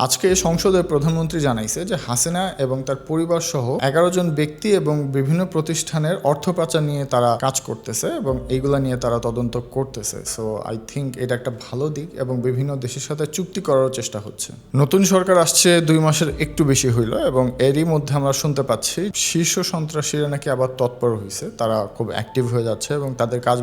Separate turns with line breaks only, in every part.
আজকে সংসদের প্রধানমন্ত্রী জানাইছে যে হাসিনা এবং তার পরিবার সহ 11 জন ব্যক্তি এবং বিভিন্ন প্রতিষ্ঠানের অর্থ পাচার নিয়ে তারা কাজ করতেছে এবং এইগুলা নিয়ে তারা তদন্ত করতেছে। সো আই থিঙ্ক এটা একটা ভালো দিক এবং বিভিন্ন দেশের সাথে চুক্তি করার চেষ্টা হচ্ছে। নতুন সরকার আসছে 2 মাসের একটু বেশি হইল এবং এরই মধ্যে আমরা শুনতে পাচ্ছি শীর্ষ সন্ত্রাসীরা নাকি আবার তৎপর হয়েছে, তারা খুব অ্যাক্টিভ হয়ে যাচ্ছে এবং তাদের কাজ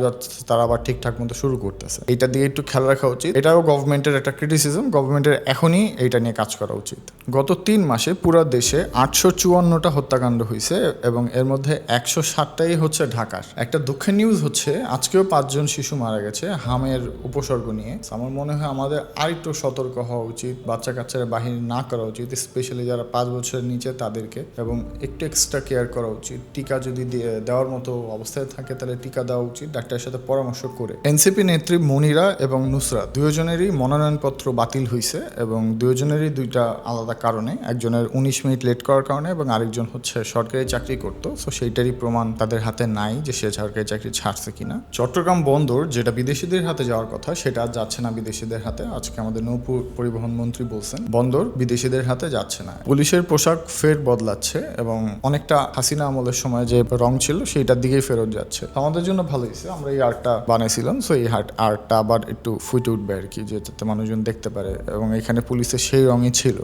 তারা আবার ঠিকঠাক মতো শুরু করতেছে। এটা দিয়ে একটু খেয়াল রাখা উচিত। এটাও গভর্নমেন্টের একটা ক্রিটিসিজম, গভর্নমেন্টের এখনই এইটা নিয়ে কাজ করা উচিত। গত 3 মাসে পুরো দেশে 854টা হত্যাকাণ্ড হয়েছে এবং এর মধ্যে 160টাই হচ্ছে ঢাকার। একটা দুঃখের নিউজ হচ্ছে আজকেও 5 জন শিশু মারা গেছে হামের উপসর্গ নিয়ে। আমার মনে হয় আমাদের আরেকটু সতর্ক হওয়া উচিত, বাচ্চা কাচ্চারা বাহির না করা উচিত, স্পেশালি যারা 5 বছরের নিচে তাদেরকে, এবং একটু এক্সট্রা কেয়ার করা উচিত। টিকা যদি দেওয়ার মতো অবস্থায় থাকে তাহলে টিকা দেওয়া উচিত ডাক্তারের সাথে পরামর্শ করে। এনসিপি নেত্রী মনিরা এবং নুসরাত দুজনেরই মনোনয়নপত্র বাতিল হয়েছে এবং দুজনেরই দুইটা আলাদা কারণে, একজনের 19 মিনিট লেট করার কারণে এবং আরেকজন হচ্ছে সরকারি চাকরি করতো, সো সেইটারই প্রমাণ তাদের হাতে নাই যে সে সরকারি চাকরি ছাড়ছে কিনা। চট্টগ্রাম বন্দর যেটা বিদেশিদের হাতে যাওয়ার কথা সেটা আর যাচ্ছে না বিদেশিদের হাতে। আজকে আমাদের নৌ পরিবহন মন্ত্রী বলছেন বন্দর বিদেশিদের হাতে যাচ্ছে না। পুলিশের পোশাক ফের বদলাচ্ছে এবং অনেকটা হাসিনা আমলের সময় যে রং ছিল সেইটার দিকেই ফেরত যাচ্ছে। আমাদের জন্য ভালো হয়েছে, আমরা এই আর্টটা বানাইছিলাম, সো এই আর্টটা আবার একটু ফুটে উঠবে আর কি, যাতে মানুষজন দেখতে পারে, এবং এখানে পুলিশের সেই রঙই ছিল।